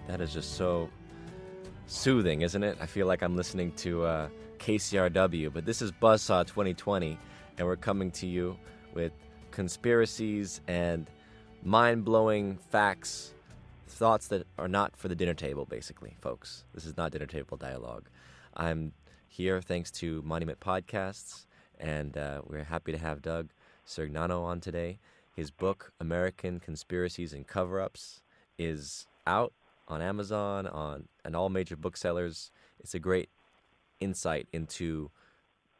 That is just so soothing, isn't it? I feel like I'm listening to KCRW, but this is Buzzsaw 2020, and we're coming to you with conspiracies and mind-blowing facts, thoughts that are not for the dinner table, basically, folks. This is not dinner table dialogue. I'm here thanks to Monument Podcasts, and we're happy to have Doug Cirignano on today. His book, American Conspiracies and Cover Ups, is out on Amazon, and all major booksellers. It's a great insight into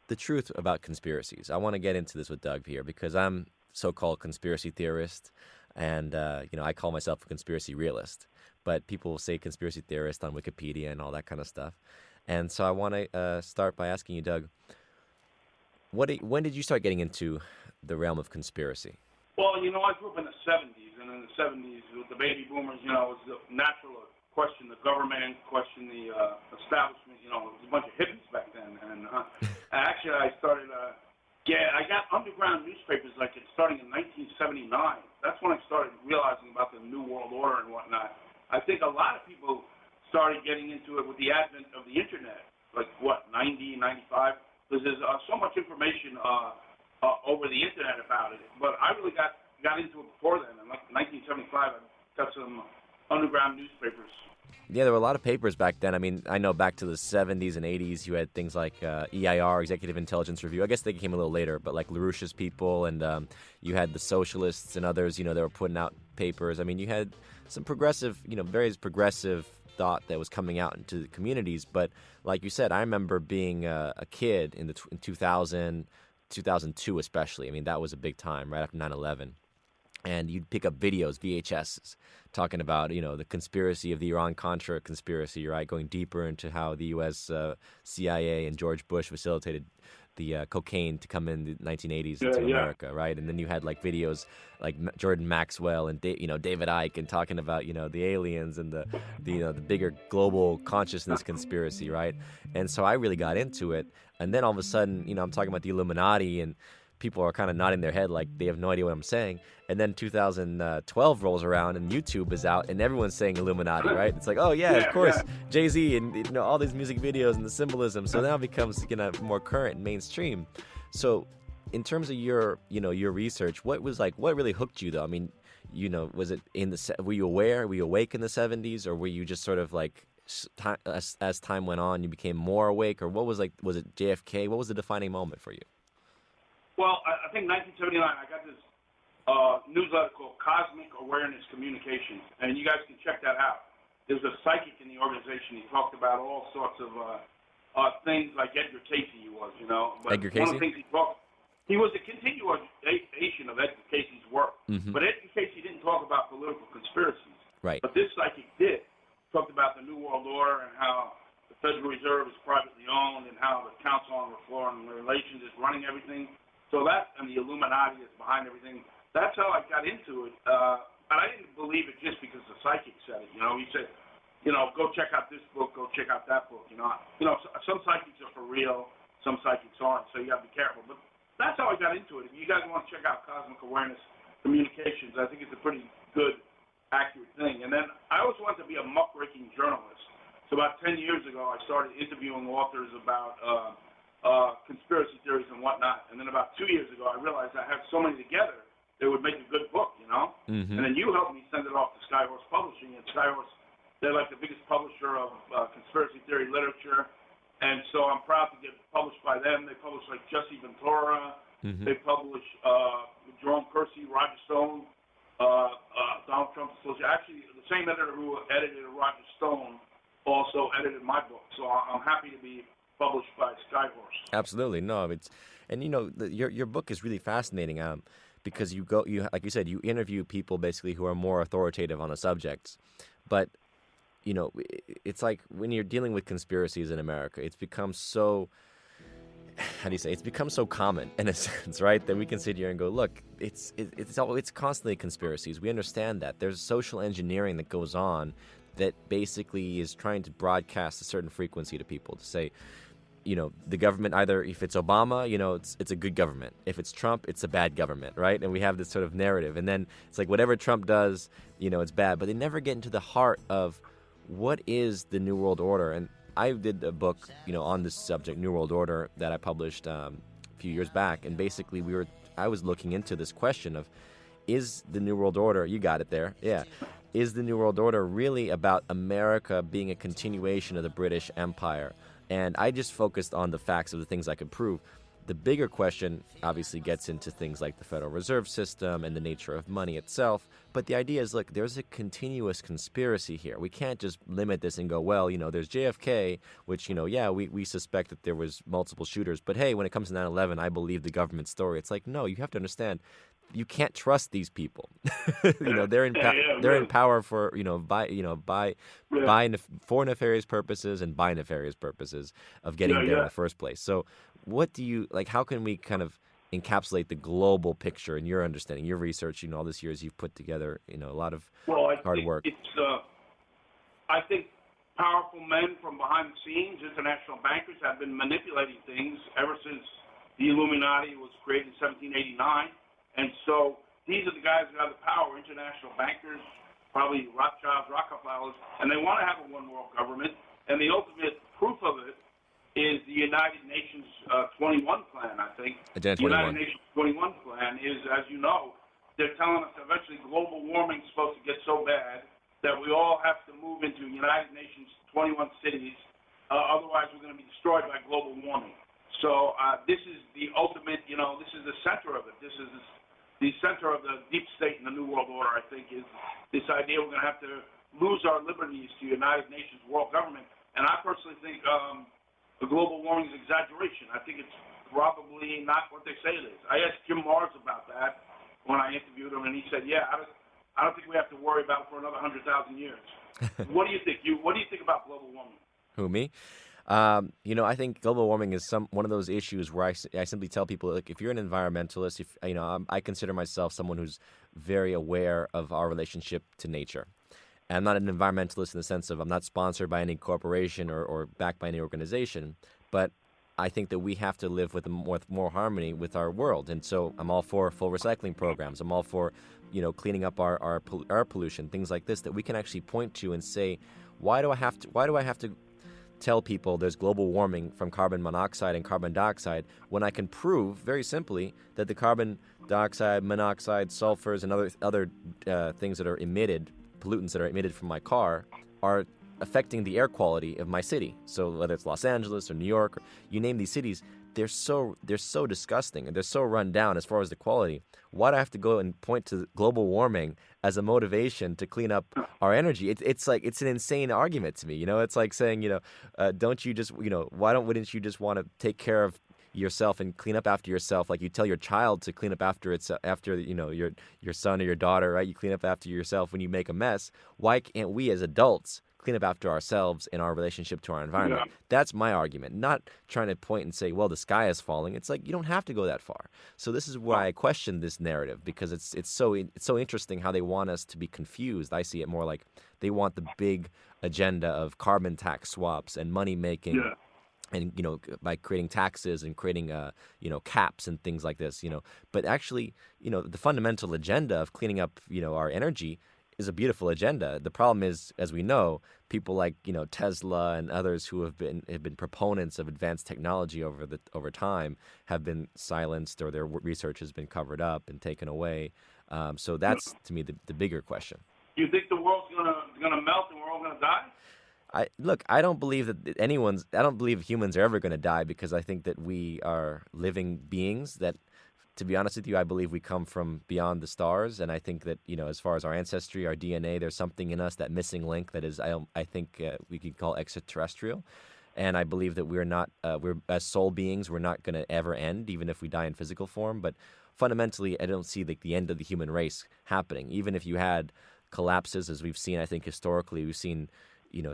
the truth about conspiracies. I want to get into this with Doug here because I'm so-called conspiracy theorist, and I call myself a conspiracy realist. But people will say conspiracy theorist on Wikipedia and all that kind of stuff. And so I want to start by asking you, Doug, when did you start getting into the realm of conspiracy? Well, I grew up in the 70s, and in the 70s, with the baby boomers, it was natural to question the government, question the establishment. It was a bunch of hippies back then. And actually, I started, I got underground newspapers, starting in 1979. That's when I started realizing about the New World Order and whatnot. I think a lot of people started getting into it with the advent of the Internet, 90, 95, because there's so much information over the Internet about it. But I really got into it before then. In 1975, I got some underground newspapers. Yeah, there were a lot of papers back then. I mean, I know back to the 70s and 80s, you had things like EIR, Executive Intelligence Review. I guess they came a little later, but like LaRouche's people, and you had the socialists and others, they were putting out papers. I mean, you had some progressive, very progressive thought that was coming out into the communities. But like you said, I remember being a kid in 2000, 2002 especially. I mean, that was a big time, right after 9/11. And you'd pick up videos, VHSs, talking about, the conspiracy of the Iran-Contra conspiracy, right? Going deeper into how the U.S. CIA and George Bush facilitated the cocaine to come in the 1980s into America, right? And then you had videos like Jordan Maxwell and David Icke and talking about the aliens and the bigger global consciousness conspiracy, right? And so I really got into it. And then all of a sudden, I'm talking about the Illuminati, and people are kind of nodding their head like they have no idea what I'm saying. And then 2012 rolls around and YouTube is out and everyone's saying Illuminati, right? It's like, oh yeah, of course, Jay-Z and all these music videos and the symbolism. So now it becomes more current and mainstream. So in terms of your research, what really hooked you though? I mean, was it were you aware, were you awake in the 70s, or were you just sort of as time went on, you became more awake, or what was it JFK? What was the defining moment for you? Well, I think 1979, I got this newsletter called Cosmic Awareness Communications, and you guys can check that out. There was a psychic in the organization. He talked about all sorts of things like Edgar Casey was, But Edgar Casey? One of the things he was a continuation of Edgar Casey's work. Mm-hmm. But Edgar Casey didn't talk about political conspiracies. Right. But this psychic did. Talked about the New World Order and how the Federal Reserve is privately owned and how the Council on Foreign Relations is running everything. So and the Illuminati is behind everything. That's how I got into it. But I didn't believe it just because the psychic said it. He said, go check out this book, go check out that book. Some psychics are for real, some psychics aren't, so you got to be careful. But that's how I got into it. If you guys want to check out Cosmic Awareness Communications, I think it's a pretty good, accurate thing. And then I always wanted to be a muckraking journalist. So about 10 years ago, I started interviewing authors about conspiracy theories and whatnot. And then about 2 years ago, I realized I had so many together, they would make a good book, Mm-hmm. And then you helped me send it off to Skyhorse Publishing. And Skyhorse, they're the biggest publisher of conspiracy theory literature. And so I'm proud to get published by them. They publish Jesse Ventura. Mm-hmm. They publish Jerome Kersey, Roger Stone, Donald Trump's associate. Actually, the same editor who edited Roger Stone also edited my book. So I'm happy to be published by Skyhorse. Absolutely, no, your book is really fascinating. Because you like you said, you interview people basically who are more authoritative on the subjects, but it's like when you're dealing with conspiracies in America, it's become so, how do you say, it's become so common in a sense, right? That we can sit here and go, look, it's constantly conspiracies. We understand that. There's social engineering that goes on that basically is trying to broadcast a certain frequency to people to say, the government, either if it's Obama, it's a good government. If it's Trump, it's a bad government, right? And we have this sort of narrative. And then it's like whatever Trump does, it's bad. But they never get into the heart of what is the New World Order. And I did a book, on this subject, New World Order, that I published a few years back. And basically I was looking into this question of, is the New World Order, you got it there, yeah, is the New World Order really about America being a continuation of the British Empire? And I just focused on the facts of the things I could prove. The bigger question obviously gets into things like the Federal Reserve System and the nature of money itself. But the idea is, look, there's a continuous conspiracy here. We can't just limit this and go, well, there's JFK, which, we suspect that there was multiple shooters. But hey, when it comes to 9/11, I believe the government story. It's like, no, you have to understand, you can't trust these people. They're in power for for nefarious purposes and by nefarious purposes of getting there in the first place. So, what do you like? How can we kind of encapsulate the global picture in your understanding, your research? All these years you've put together, a lot of hard work. I think powerful men from behind the scenes, international bankers, have been manipulating things ever since the Illuminati was created in 1789. And so these are the guys who have the power, international bankers, probably Rothschilds, Rockefellers, and they want to have a one-world government. And the ultimate proof of it is the United Nations 21 plan, I think. Agenda 21. The United Nations 21 plan is, as you know, they're telling us eventually global warming is supposed to get so bad that we all have to move into United Nations 21 cities. Otherwise, we're going to be destroyed by global warming. So this is the ultimate, this is the center of it. This is the center of the deep state in the New World Order, I think, is this idea we're going to have to lose our liberties to United Nations world government. And I personally think the global warming is exaggeration. I think it's probably not what they say it is. I asked Jim Mars about that when I interviewed him, and he said, yeah, I don't think we have to worry about it for another 100,000 years. What do you think? What do you think about global warming? Who, me? I think global warming is one of those issues where I simply tell people, like, if you're an environmentalist, I consider myself someone who's very aware of our relationship to nature. And I'm not an environmentalist in the sense of I'm not sponsored by any corporation or backed by any organization, but I think that we have to live with more harmony with our world. And so I'm all for full recycling programs. I'm all for, cleaning up our air pollution, things like this, that we can actually point to and say, why do I have to tell people there's global warming from carbon monoxide and carbon dioxide when I can prove very simply that the carbon dioxide, monoxide, sulfurs, and other things that are emitted, pollutants that are emitted from my car, are affecting the air quality of my city. So whether it's Los Angeles or New York, or you name these cities, they're so disgusting and they're so run down as far as the quality. Why do I have to go and point to global warming as a motivation to clean up our energy? It's like, it's an insane argument to me. It's like saying, don't you just, wouldn't you just want to take care of yourself and clean up after yourself, like you tell your child to clean up after your son or your daughter, right? You clean up after yourself when you make a mess. Why can't we as adults clean up after ourselves in our relationship to our environment? Yeah. That's my argument, not trying to point and say, well, the sky is falling. It's like, you don't have to go that far. So this is why I question this narrative, because it's so interesting how they want us to be confused. I see it more like they want the big agenda of carbon tax swaps and money making. Yeah. And, by creating taxes and creating, caps and things like this, But actually, the fundamental agenda of cleaning up, our energy is a beautiful agenda. The problem is, as we know, people like, Tesla and others who have been proponents of advanced technology over time have been silenced, or their research has been covered up and taken away. So that's, to me, the bigger question. You think the world's gonna melt and we're all gonna die? I don't believe that I don't believe humans are ever going to die, because I think that we are living beings that, to be honest with you, I believe we come from beyond the stars. And I think that, as far as our ancestry, our DNA, there's something in us, that missing link that is, I think we could call extraterrestrial. And I believe that we're as soul beings, we're not going to ever end, even if we die in physical form. But fundamentally, I don't see the end of the human race happening. Even if you had collapses, as we've seen, I think historically, we've seen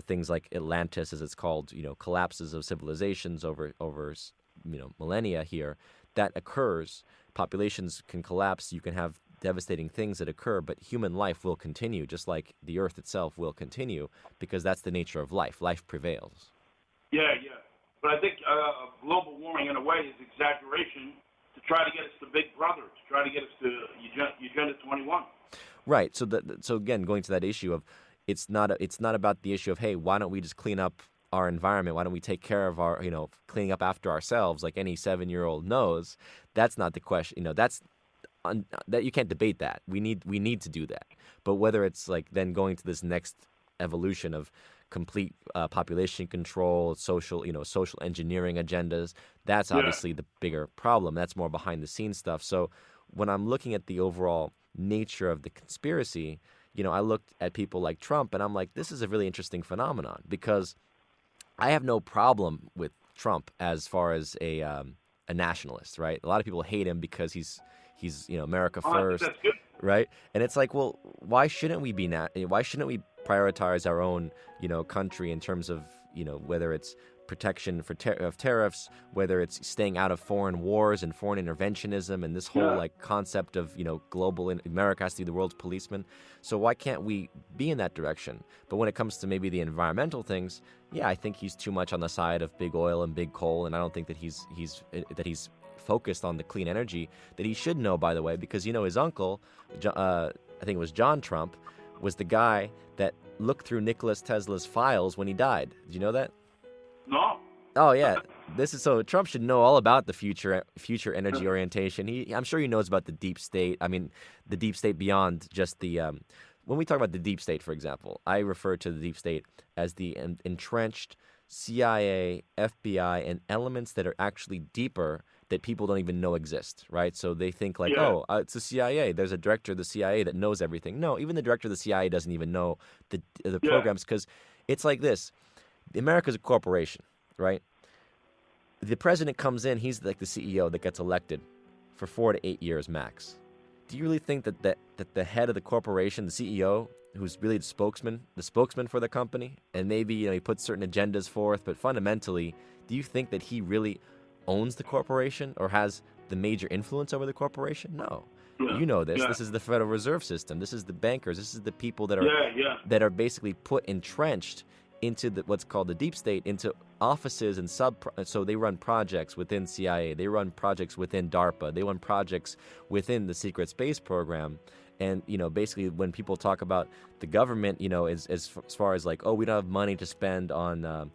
things like Atlantis, as it's called, collapses of civilizations over millennia here, that occurs. Populations can collapse. You can have devastating things that occur, but human life will continue, just like the Earth itself will continue, because that's the nature of life. Life prevails. Yeah. But I think global warming, in a way, is exaggeration to try to get us to Big Brother, to try to get us to Agenda 21. Right. So again, going to that issue of it's not about the issue of, hey, why don't we just clean up our environment? Why don't we take care of our, cleaning up after ourselves, like any 7-year-old knows? That's not the question. That you can't debate that. We need to do that. But whether it's like then going to this next evolution of complete population control, social engineering agendas, that's obviously the bigger problem. That's more behind the scenes stuff. So when I'm looking at the overall nature of the conspiracy, I looked at people like Trump and I'm like, this is a really interesting phenomenon, because I have no problem with Trump as far as a nationalist, right? A lot of people hate him because he's America first, right? And it's like, well, why shouldn't we why shouldn't we prioritize our own, country in terms of, whether it's protection of tariffs, whether it's staying out of foreign wars and foreign interventionism and this whole concept of, global America has to be the world's policeman. So why can't we be in that direction? But when it comes to maybe the environmental things, I think he's too much on the side of big oil and big coal, and I don't think that he's focused on the clean energy that he should know, by the way, because his uncle, I think it was John Trump, was the guy that looked through Nikola Tesla's files when he died. Did you know that? No. Oh yeah, so Trump should know all about the future energy orientation. I'm sure he knows about the deep state. I mean, the deep state beyond just the. When we talk about the deep state, for example, I refer to the deep state as the entrenched CIA, FBI, and elements that are actually deeper that people don't even know exist, right? So they think like, it's the CIA. There's a director of the CIA that knows everything. No, even the director of the CIA doesn't even know the programs, because it's like this. America's a corporation, right? The president comes in, he's like the CEO that gets elected for 4 to 8 years max. Do you really think that the head of the corporation, the CEO, who's really the spokesman for the company, and maybe he puts certain agendas forth, but fundamentally, do you think that he really owns the corporation or has the major influence over the corporation? No. You know this. This is the Federal Reserve System. This is the bankers. This is the people that are basically put entrenched into what's called the deep state, into offices and so they run projects within CIA, they run projects within DARPA, they run projects within the secret space program. And basically when people talk about the government, as far as like, oh, we don't have money to spend on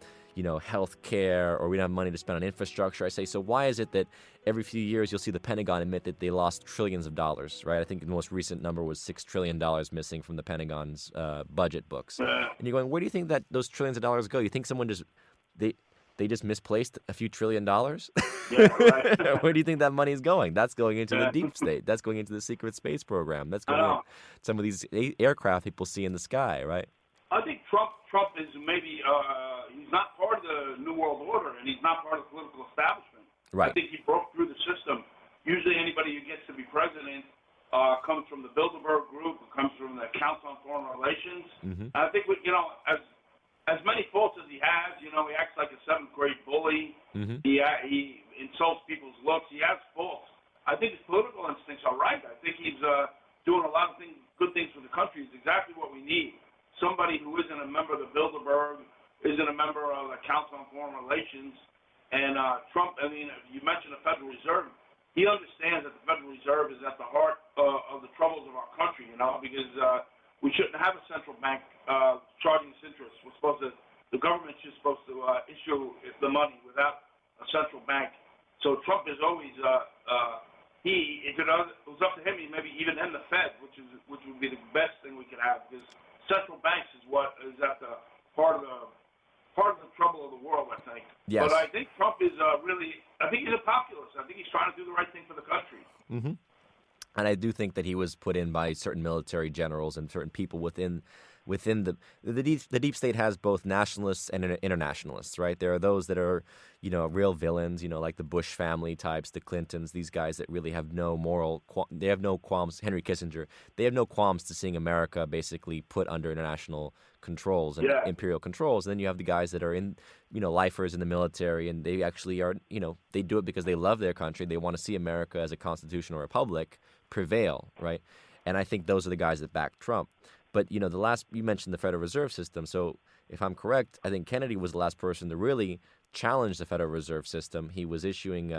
health care, or we don't have money to spend on infrastructure, I say, so why is it that every few years you'll see the Pentagon admit that they lost trillions of dollars, right? I think the most recent number was $6 trillion missing from the Pentagon's budget books. And you're going, where do you think that those trillions of dollars go? You think someone they just misplaced a few $1 trillion? Right. Where do you think that money is going? That's going into the deep state. That's going into the secret space program. That's going into some of these aircraft people see in the sky, right? I think Trump is maybe he's not part of the New World Order, and he's not part of the political establishment. Right. I think he broke through the system. Usually anybody who gets to be president comes from the Bilderberg Group, who comes from the Council on Foreign Relations. Mm-hmm. And I think, as many faults as he has, he acts like a 7th grade bully. Mm-hmm. He insults people's looks. He has faults. I think his political instincts are right. I think he's doing a lot of good things for the country. It's exactly what we need. Somebody who isn't a member of the Bilderberg, isn't a member of the Council on Foreign Relations. And Trump, you mentioned the Federal Reserve. He understands that the Federal Reserve is at the heart of the troubles of our country, because we shouldn't have a central bank charging its interest. The government is supposed to issue the money without a central bank. So Trump is always, if it was up to him, he maybe even end the Fed, which would be the best thing we could have, because central banks is what is at the heart of the trouble of the world, I think. Yes. But I think Trump is I think he's a populist. I think he's trying to do the right thing for the country. Mm-hmm. And I do think that he was put in by certain military generals and certain people within within the deep state has both nationalists and internationalists, right? There are those that are, real villains, like the Bush family types, the Clintons, these guys that really have no they have no qualms. Henry Kissinger, they have no qualms to seeing America basically put under international controls and imperial controls. And then you have the guys that are in, lifers in the military, and they actually are, they do it because they love their country. They want to see America as a constitutional republic prevail, right? And I think those are the guys that back Trump. But, you mentioned the Federal Reserve System. So if I'm correct, I think Kennedy was the last person to really challenge the Federal Reserve System. He was issuing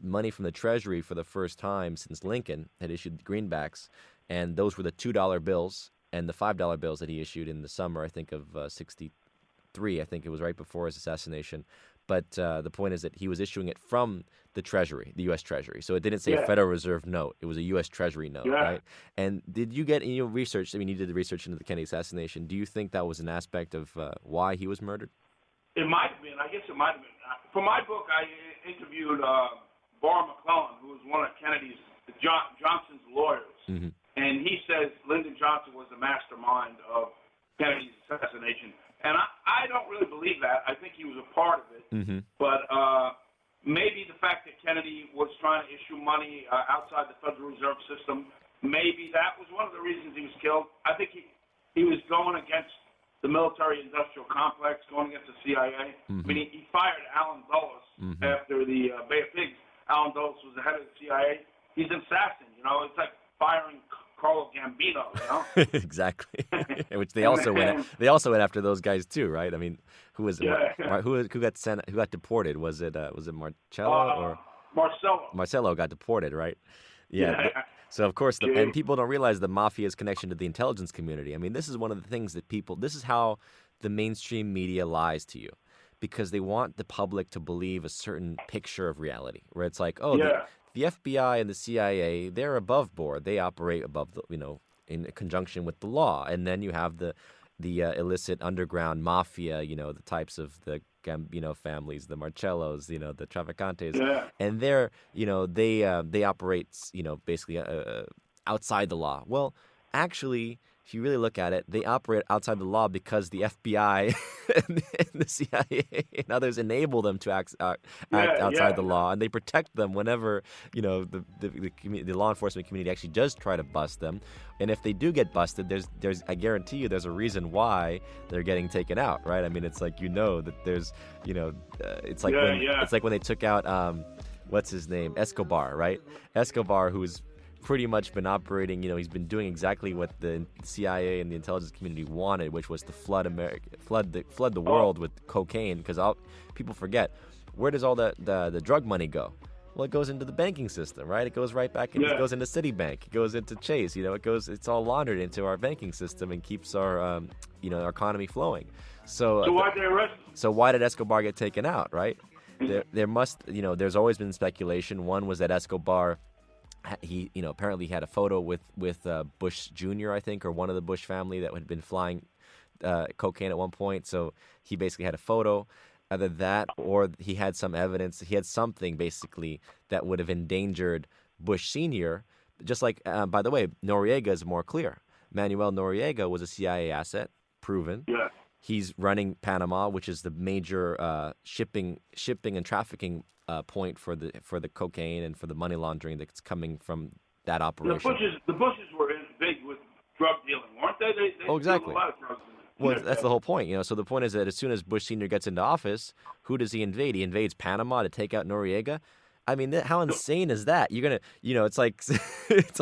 money from the Treasury for the first time since Lincoln had issued greenbacks. And those were the $2 bills and the $5 bills that he issued in the summer, I think, of 63. I think it was right before his assassination. But the point is that he was issuing it from the Treasury, the U.S. Treasury. So it didn't say a Federal Reserve note. It was a U.S. Treasury note, right? And did you get in your research, you did the research into the Kennedy assassination. Do you think that was an aspect of why he was murdered? It might have been. I guess it might have been. For my book, I interviewed Barr McClellan, who was one of Johnson's lawyers. Mm-hmm. And he says Lyndon Johnson was the mastermind of Kennedy's assassination. And I don't really believe that. I think he was a part of it. Mm-hmm. But maybe the fact that Kennedy was trying to issue money outside the Federal Reserve System, maybe that was one of the reasons he was killed. I think he was going against the military-industrial complex, going against the CIA. Mm-hmm. I mean, he fired Allen Dulles after the Bay of Pigs. Allen Dulles was the head of the CIA. He's an assassin, It's like firing Carlo Gambino, Exactly. Which they also went. They also went after those guys too, right? I mean, who was who got sent? Who got deported? Was it Marcello or Marcello? Marcello got deported, right? Yeah. So of course, and people don't realize the mafia's connection to the intelligence community. I mean, this is one of the things that this is how the mainstream media lies to you, because they want the public to believe a certain picture of reality, where it's like, the FBI and the CIA, they're above board. They operate above the, in conjunction with the law. And then you have the illicit underground mafia, the types of the Gambino families, the Marcellos, the Traficantes. Yeah. And they're, they operate, basically outside the law. Well, actually, if you really look at it, they operate outside the law because the FBI and the CIA and others enable them to act outside the law, and they protect them whenever the law enforcement community actually does try to bust them. And if they do get busted, there's I guarantee you there's a reason why they're getting taken out, right? I mean, it's like that there's it's like when they took out what's his name, Escobar, right? Escobar, who's pretty much been operating, he's been doing exactly what the CIA and the intelligence community wanted, which was to flood the world with cocaine, because people forget, where does all the drug money go? Well, it goes into the banking system, right? It goes right back in, it goes into Citibank, it goes into Chase, it's all laundered into our banking system and keeps our our economy flowing. So why did they arrest him? So why did Escobar get taken out, right? There must, there's always been speculation. One was that Escobar, he apparently had a photo with Bush Jr., I think, or one of the Bush family that had been flying cocaine at one point. So he basically had a photo. Either that, or he had some evidence. He had something basically that would have endangered Bush Sr. Just like, by the way, Noriega is more clear. Manuel Noriega was a CIA asset, proven. Yeah. He's running Panama, which is the major shipping and trafficking point for the cocaine and for the money laundering that's coming from that operation. The Bushes were big with drug dealing, weren't they? They exactly. A lot of drugs. Well, that's the whole point, So the point is that as soon as Bush Sr. gets into office, who does he invade? He invades Panama to take out Noriega. I mean, how insane is that? You're gonna, it's like if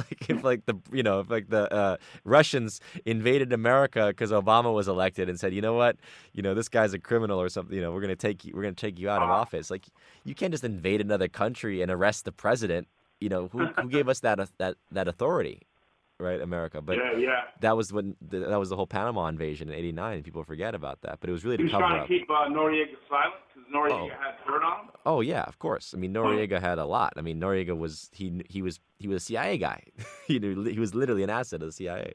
the Russians invaded America because Obama was elected and said, you know what, this guy's a criminal or something. We're gonna take you out of office. Like, you can't just invade another country and arrest the president. Who gave us that authority? Right, America. But that was that was the whole Panama invasion in '89. People forget about that, but it was really to cover up. He was trying to keep Noriega silent because Noriega had dirt on him. Oh yeah, of course. I mean, Noriega had a lot. I mean, Noriega was he was a CIA guy. He was literally an asset of the CIA.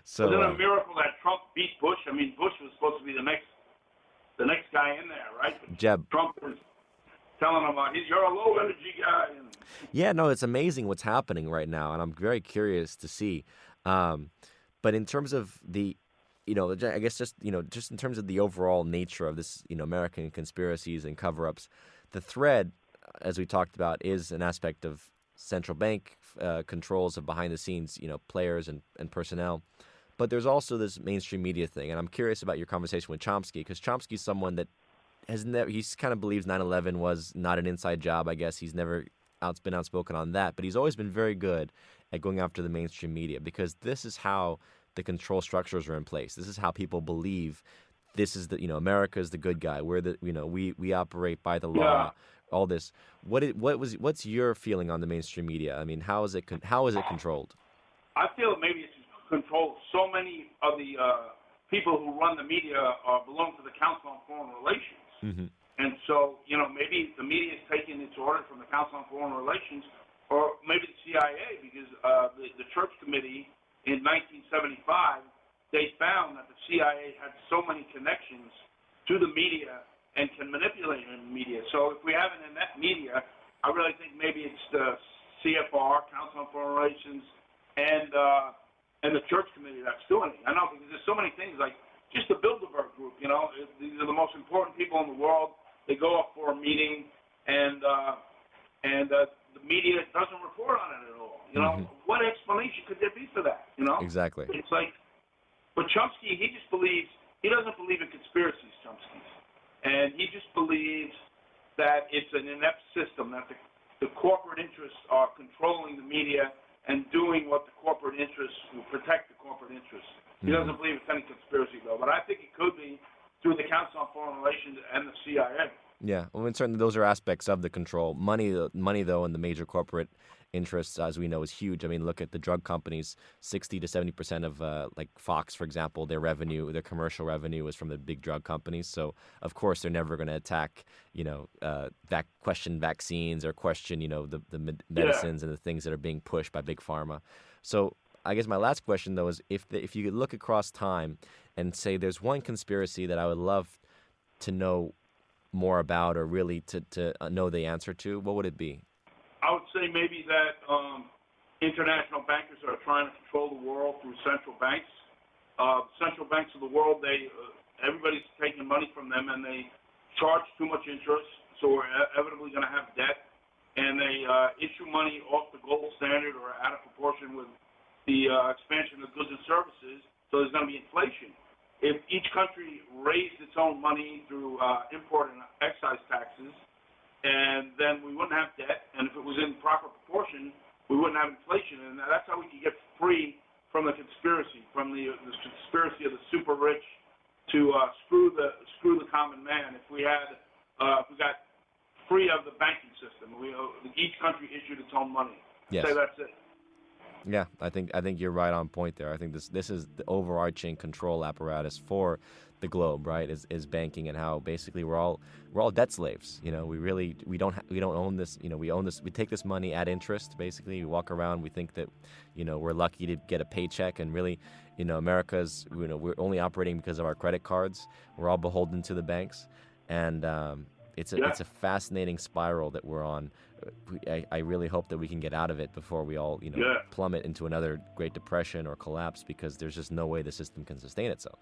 So was it a miracle that Trump beat Bush? I mean, Bush was supposed to be the next guy in there, right? But Jeb. Trump was telling him, you're a low energy guy. Yeah, no, it's amazing what's happening right now, and I'm very curious to see. But in terms of I guess just in terms of the overall nature of this, American conspiracies and cover-ups, the thread, as we talked about, is an aspect of central bank controls of behind the scenes, players and personnel. But there's also this mainstream media thing, and I'm curious about your conversation with Chomsky, because Chomsky's someone that he kind of believes 9/11 was not an inside job. I guess he's never been outspoken on that, but he's always been very good at going after the mainstream media, because this is how the control structures are in place. This is how people believe this is America is the good guy. We're we operate by the law. Yeah. All this. What's your feeling on the mainstream media? I mean, how is it controlled? I feel maybe it's controlled. So many of the people who run the media belong to the Council on Foreign Relations. Mm-hmm. And so, maybe the media is taking its order from the Council on Foreign Relations, or maybe the CIA, because the Church Committee in 1975, they found that the CIA had so many connections to the media and can manipulate the media. So if we have an inept media, I really think maybe it's the CFR, Council on Foreign Relations, and the Church Committee that's doing it. I know, because there's so many things, like just the Bilderberg Group, these are the most important people in the world. They go up for a meeting, and the media doesn't report on it at all. Mm-hmm. What explanation could there be for that? Exactly. It's like, but Chomsky, he doesn't believe in conspiracies, Chomsky. And he just believes that it's an inept system, that the corporate interests are controlling the media and doing what the corporate interests will protect the corporate interests. He doesn't believe it's any conspiracy, though. But I think it could be through the Council on Foreign Relations and the CIA. Yeah, well, and certainly those are aspects of the control. Money, though, and the major corporate interests, as we know, is huge. I mean, look at the drug companies. 60 to 70% of, like Fox, for example, their commercial revenue is from the big drug companies. So, of course, they're never going to attack, question vaccines or question, the medicines and the things that are being pushed by big pharma. So, I guess my last question, though, is if you could look across time and say there's one conspiracy that I would love to know more about, or really to know the answer to, what would it be? I would say maybe that international bankers are trying to control the world through central banks. Central banks of the world, everybody's taking money from them, and they charge too much interest, so we're inevitably going to have debt. And they issue money off the gold standard or out of proportion with the expansion of goods and services, so there's going to be inflation. If each country raised its own money through import and excise taxes, and then we wouldn't have debt, and if it was in proper proportion, we wouldn't have inflation, and that's how we could get free from the conspiracy, from the conspiracy of the super rich to screw the common man. If we got free of the banking system, each country issued its own money. Yes. Say that's it. Yeah, I think you're right on point there. I think this is the overarching control apparatus for the globe, right? Is banking, and how basically we're all debt slaves. We don't own this. We own this. We take this money at interest. Basically, we walk around. We think that we're lucky to get a paycheck, and really, America's we're only operating because of our credit cards. We're all beholden to the banks, and it's a fascinating spiral that we're on. I really hope that we can get out of it before we all plummet into another Great Depression or collapse, because there's just no way the system can sustain itself.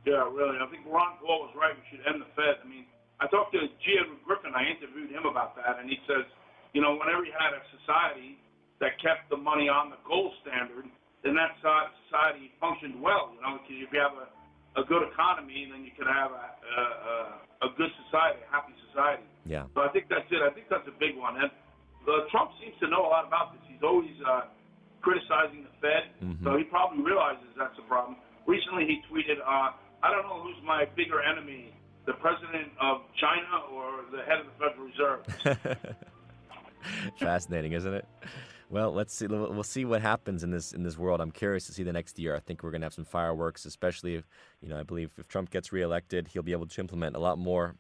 Yeah, really. I think Ron Paul was right. We should end the Fed. I mean, I talked to G. Edward Griffin. I interviewed him about that, and he says, whenever you had a society that kept the money on the gold standard, then that society functioned well. Because if you have a good economy, then you could have a good society, a happy society. Yeah. So I think that's it. I think that's a big one. And Trump seems to know a lot about this. He's always criticizing the Fed, so he probably realizes that's a problem. Recently, he tweeted, I don't know who's my bigger enemy, the president of China or the head of the Federal Reserve. Fascinating, isn't it? Well, let's see. We'll see what happens in this world. I'm curious to see the next year. I think we're going to have some fireworks, especially if, I believe if Trump gets reelected, he'll be able to implement a lot more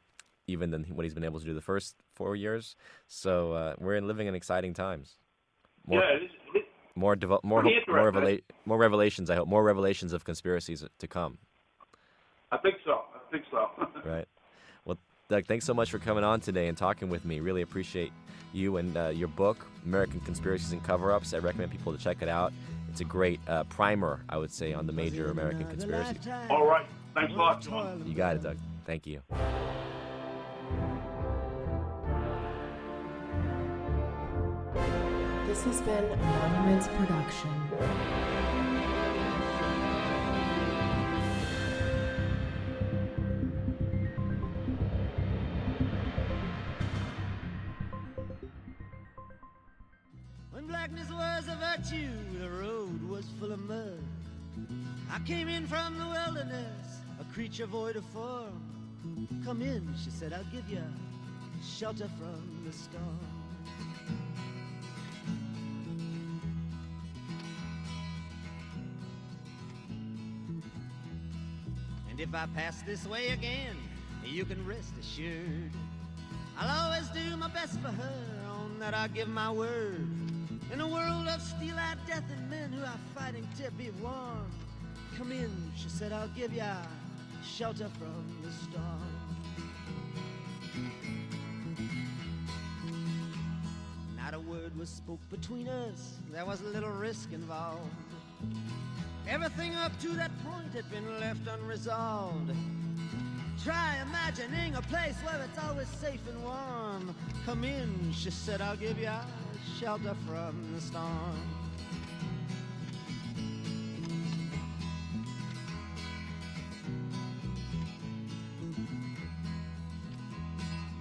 even than what he's been able to do the first 4 years. So we're living in exciting times. More revelations. I hope more revelations of conspiracies to come. I think so. Right. Well, Doug, thanks so much for coming on today and talking with me. Really appreciate you and your book, American Conspiracies and Cover Ups. I recommend people to check it out. it's a great primer, I would say, on the major American conspiracies. All right. Thanks a lot, John. You got it, Doug. Thank you. This has been a Monuments production. When blackness was a virtue, the road was full of mud. I came in from the wilderness, a creature void of form. Come in, she said, I'll give you shelter from the storm. And if I pass this way again, you can rest assured I'll always do my best for her, on that I give my word. In a world of steel-eyed death and men who are fighting to be warm, come in, she said, I'll give ya shelter from the storm. Not a word was spoke between us, there was little risk involved. Everything up to that point had been left unresolved. Try imagining a place where it's always safe and warm. Come in, she said, I'll give ya shelter from the storm.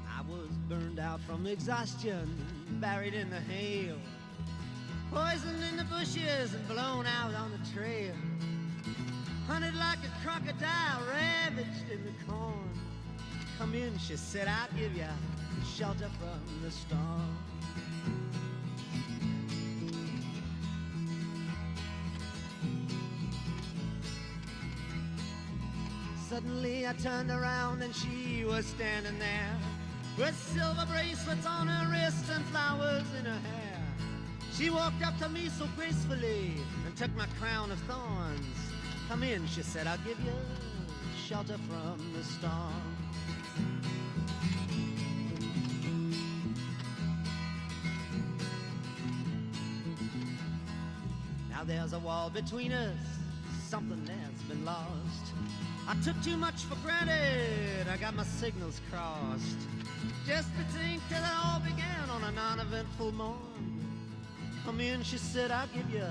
I was burned out from exhaustion, buried in the hail, poisoned in the bushes and blown out on the trail, hunted like a crocodile, ravaged in the corn. Come in, she said, I'll give ya shelter from the storm. Suddenly I turned around and she was standing there, with silver bracelets on her wrists and flowers in her hair. She walked up to me so gracefully and took my crown of thorns. Come in, she said, I'll give you shelter from the storm. Now there's a wall between us, something that's been lost. I took too much for granted, I got my signals crossed. Just to think that it all began on a non-eventful morn. Come in, she said, I'll give you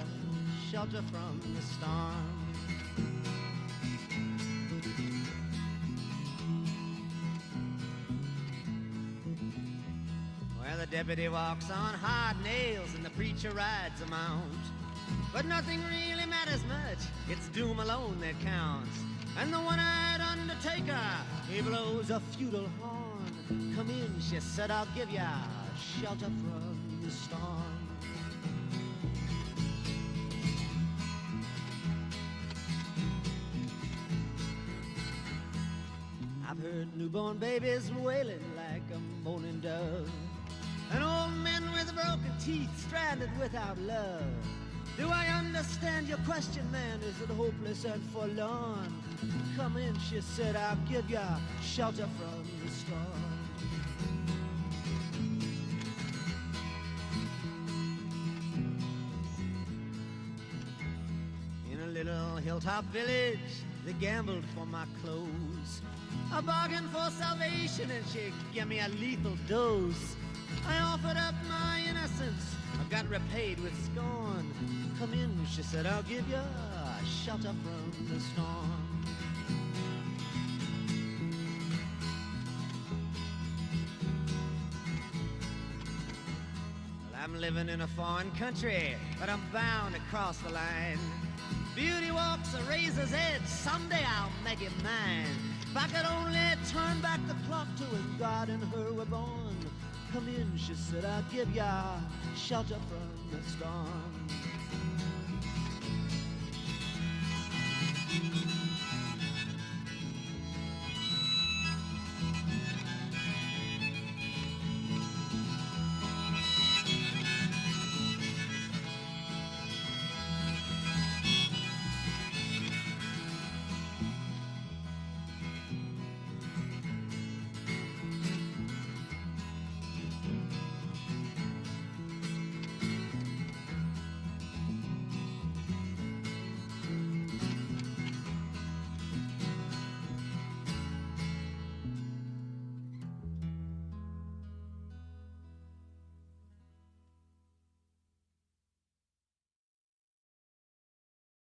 shelter from the storm. Well, the deputy walks on hard nails and the preacher rides a mount. But nothing really matters much, it's doom alone that counts. And the one-eyed undertaker, he blows a feudal horn. Come in, she said, I'll give ya shelter from the storm. I've heard newborn babies wailing like a moaning dove, and old men with broken teeth stranded without love. Do I understand your question, man? Is it hopeless and forlorn? Come in, she said, I'll give ya shelter from the storm. In a little hilltop village, they gambled for my clothes. I bargained for salvation and she gave me a lethal dose. I offered up my innocence, I got repaid with scorn. Come in, she said, I'll give you shelter from the storm. Well, I'm living in a foreign country, but I'm bound to cross the line. Beauty walks a razor's edge, someday I'll make it mine. If I could only turn back the clock to when God and her were born. Come in, she said, I'll give ya shelter from the storm.